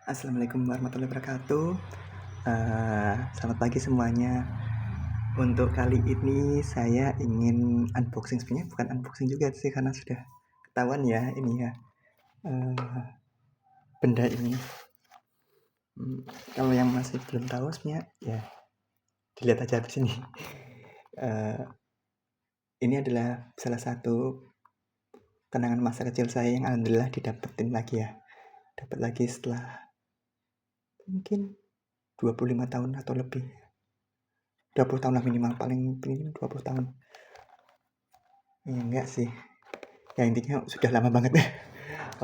Assalamualaikum warahmatullahi wabarakatuh. Selamat pagi semuanya. Untuk kali ini saya ingin unboxing, sebenarnya bukan unboxing juga sih karena sudah ketahuan ya ini ya, benda ini. Kalau yang masih belum tahu sebenarnya ya dilihat aja di sini. Ini adalah salah satu kenangan masa kecil saya yang alhamdulillah didapetin lagi ya. Dapat lagi setelah mungkin 25 tahun atau lebih. 20 tahun lah minimal, paling 20 tahun. Ya enggak sih. Ya intinya sudah lama banget.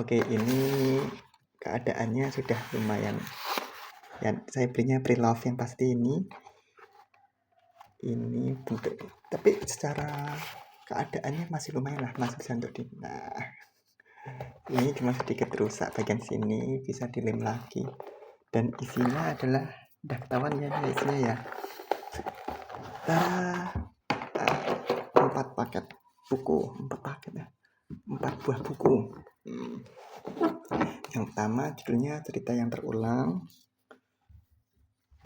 Oke, ini keadaannya sudah lumayan. Ya, saya belinya pre-love yang pasti ini. Ini bentuk, tapi secara keadaannya masih lumayan lah, masih bisa untuk Nah, ini cuma sedikit rusak bagian sini, bisa dilem lagi. Dan isinya adalah, udah ketahuan ya isinya ya. 4 paket buku, 4 paket ya. 4 buah buku. Yang pertama judulnya Cerita yang Terulang.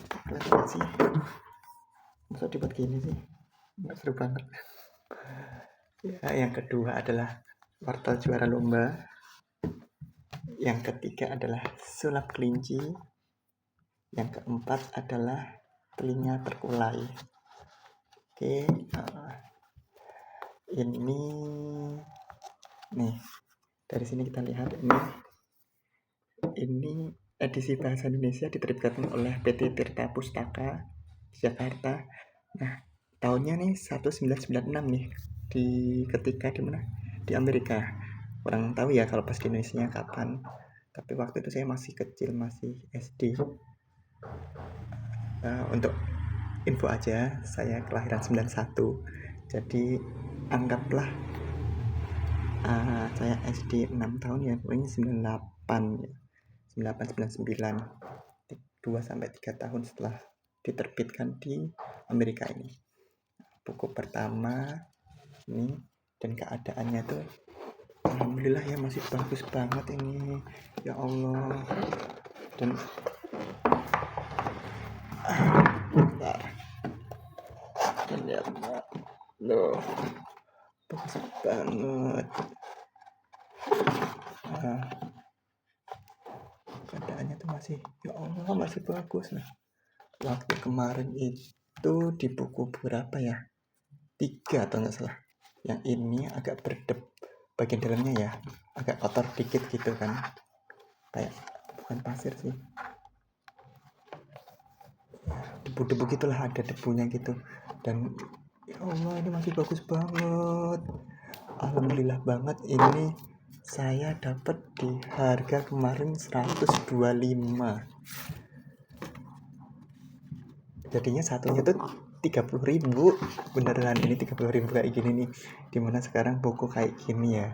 Kelihatan sih, masa dibuat gini sih, nggak seru banget. Ya, yang kedua adalah Wortel Juara Lomba. Yang ketiga adalah Sulap Kelinci. Yang keempat adalah Telinga Terkulai. Oke, ini nih dari sini kita lihat ini edisi bahasa Indonesia diterbitkan oleh PT Tirta Pustaka Jakarta. Nah, tahunnya nih 1996 nih, ketika di mana? Di Amerika. Kurang tahu ya kalau pas di Indonesia kapan. Tapi waktu itu saya masih kecil, masih SD. Untuk info aja, saya kelahiran 91. Jadi anggaplah saya SD 6 tahun ya, pokoknya 98 ya. 98 99. 2-3 tahun setelah diterbitkan di Amerika ini. Buku pertama ini, dan keadaannya tuh alhamdulillah ya masih bagus banget ini, ya Allah. Dan bentar, lihat loh, bagus banget. Keadaannya tuh masih, ya Allah, masih bagus. Nah, waktu kemarin itu di buku berapa ya, 3 atau nggak salah, yang ini agak berdep bagian dalamnya ya, agak kotor dikit gitu kan, kayak bukan pasir sih, debu-debu gitulah, ada debunya gitu. Dan ya Allah, ini masih bagus banget, alhamdulillah banget. Ini saya dapat di harga kemarin 125, jadinya satunya tuh 30.000 beneran. Ini 30.000 kayak gini nih, dimana sekarang buku kayak gini ya,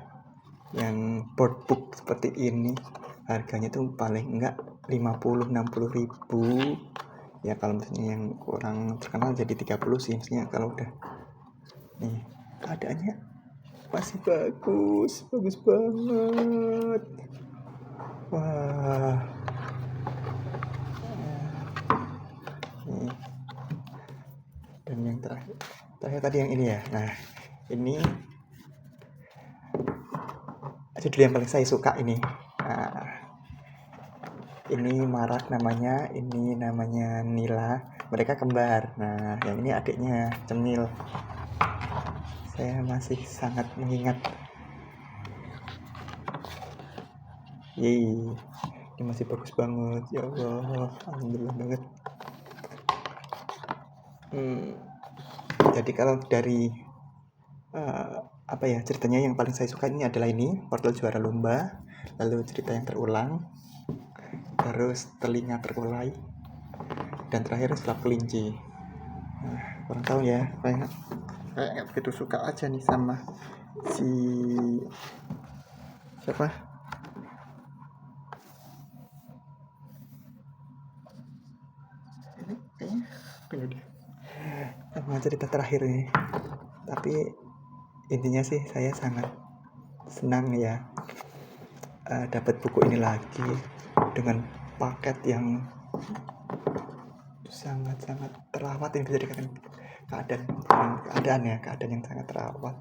yang board book seperti ini harganya tuh paling enggak 50-60.000 ya. Kalau misalnya yang kurang terkenal jadi 30 sih misalnya. Kalau udah nih, keadaannya masih bagus banget. Wah, nih. Dan yang terakhir tadi yang ini ya. Nah, ini judul yang paling saya suka ini. Nah, ini Marak namanya, ini namanya Nila, mereka kembar. Nah, yang ini adiknya Cemil. Saya masih sangat mengingat. Ini masih bagus banget, ya Allah, alhamdulillah banget. Jadi kalau dari apa ya, ceritanya yang paling saya suka ini adalah ini Wortel Juara Lomba, lalu Cerita yang Terulang, terus Telinga Terkulai, dan terakhir Sulap Kelinci. Kurang tahu ya, kayak nggak begitu suka aja nih sama si siapa, ini kayaknya pilih dia sama cerita terakhir nih. Tapi intinya sih saya sangat senang ya dapat buku ini lagi dengan paket yang sangat-sangat terawat, yang bisa dikatakan keadaan yang sangat terawat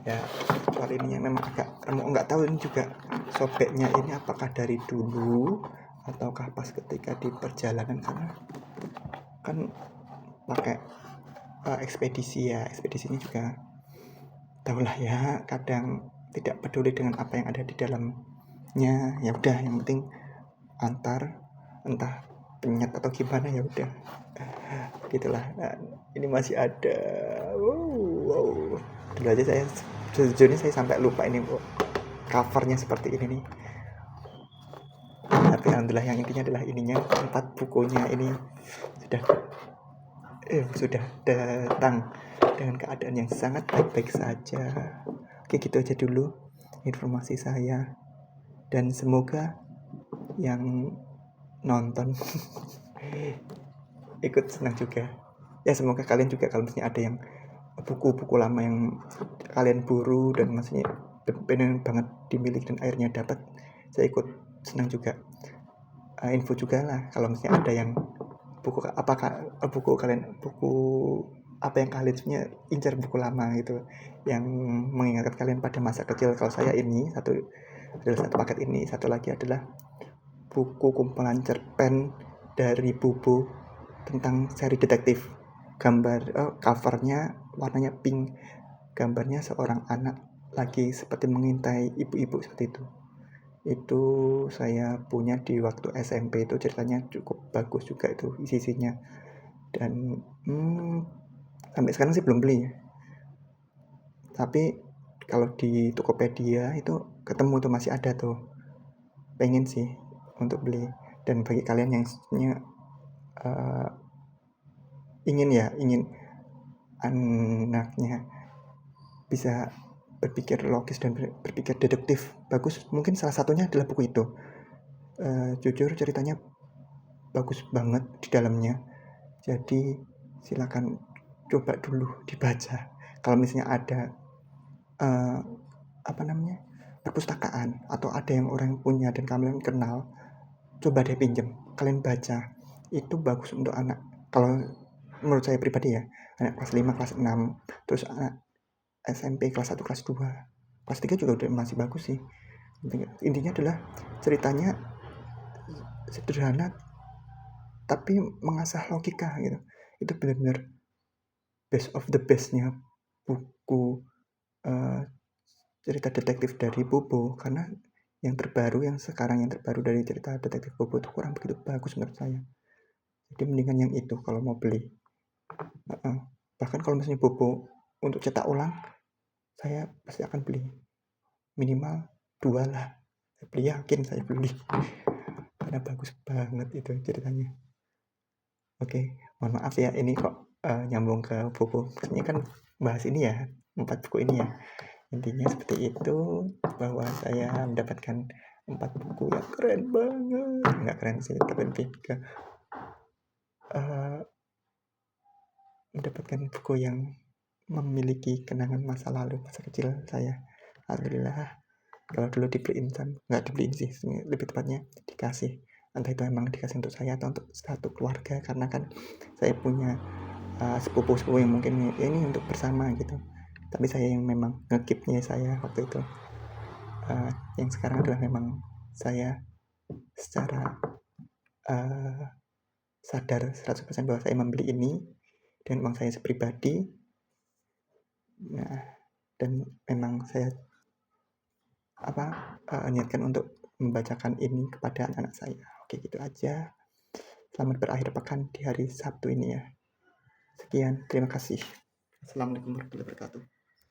ya. Soal ininya memang agak remuk, nggak tahu ini juga sobeknya ini apakah dari dulu ataukah pas ketika di perjalanan, karena kan pakai ekspedisinya juga tahulah ya, kadang tidak peduli dengan apa yang ada di dalamnya, ya udah yang penting antar, entah penyet atau gimana, ya udah gitulah. Nah, ini masih ada wow. Dulu aja saya sejujurnya saya sampai lupa ini covernya seperti ini nih, tapi alhamdulillah yang intinya adalah ininya 4 bukunya ini sudah datang dengan keadaan yang sangat baik-baik saja. Oke, gitu aja dulu informasi saya, dan semoga yang nonton ikut senang juga ya. Semoga kalian juga, kalau misalnya ada yang buku-buku lama yang kalian buru dan maksudnya pengen banget dimiliki dan akhirnya dapat, saya ikut senang juga. Info juga lah kalau misalnya ada yang buku apa yang kalian punya, incar buku lama gitu yang mengingatkan kalian pada masa kecil. Kalau saya ini satu paket ini, satu lagi adalah buku kumpulan cerpen dari Bubu tentang seri detektif. Covernya warnanya pink, gambarnya seorang anak lagi seperti mengintai ibu-ibu seperti itu saya punya di waktu SMP. Itu ceritanya cukup bagus juga itu isinya, dan sampai sekarang sih belum beli, tapi kalau di Tokopedia itu ketemu tuh, masih ada tuh, pengen sih untuk beli. Dan bagi kalian yang ingin anaknya bisa berpikir logis dan berpikir deduktif, bagus, mungkin salah satunya adalah buku itu. Jujur ceritanya bagus banget di dalamnya, jadi silakan coba dulu dibaca. Kalau misalnya ada perpustakaan atau ada yang orang punya dan kalian kenal, coba deh pinjem, kalian baca, itu bagus untuk anak. Kalau menurut saya pribadi ya, anak kelas 5, kelas 6, terus anak SMP kelas 1, kelas 2, kelas 3 juga udah masih bagus sih. Intinya adalah ceritanya sederhana tapi mengasah logika gitu. Itu benar-benar best of the bestnya buku cerita detektif dari Bobo, karena yang terbaru dari cerita detektif Bobo itu kurang begitu bagus menurut saya. Jadi mendingan yang itu kalau mau beli. Bahkan kalau misalnya Bobo untuk cetak ulang, saya pasti akan beli minimal 2 lah. Saya beli karena bagus banget itu ceritanya. Oke, mohon maaf ya ini kok nyambung ke Bobo. Ini kan bahas ini ya, 4 buku ini ya. Intinya seperti itu, bahwa saya mendapatkan 4 buku yang keren banget. Nggak keren sih, tapi lebih ke mendapatkan buku yang memiliki kenangan masa lalu, masa kecil saya. Alhamdulillah. Kalau dulu nggak dibeliin sih, lebih tepatnya dikasih. Entah itu emang dikasih untuk saya atau untuk satu keluarga, karena kan saya punya sepupu-sepupu yang mungkin ini untuk bersama gitu. Tapi saya yang memang ngekipnya saya waktu itu. Yang sekarang adalah memang saya secara sadar 100% bahwa saya membeli ini dengan uang saya pribadi. Nah, dan memang saya niatkan untuk membacakan ini kepada anak-anak saya. Oke, gitu aja. Selamat berakhir pekan di hari Sabtu ini ya. Sekian, terima kasih. Assalamualaikum warahmatullahi wabarakatuh.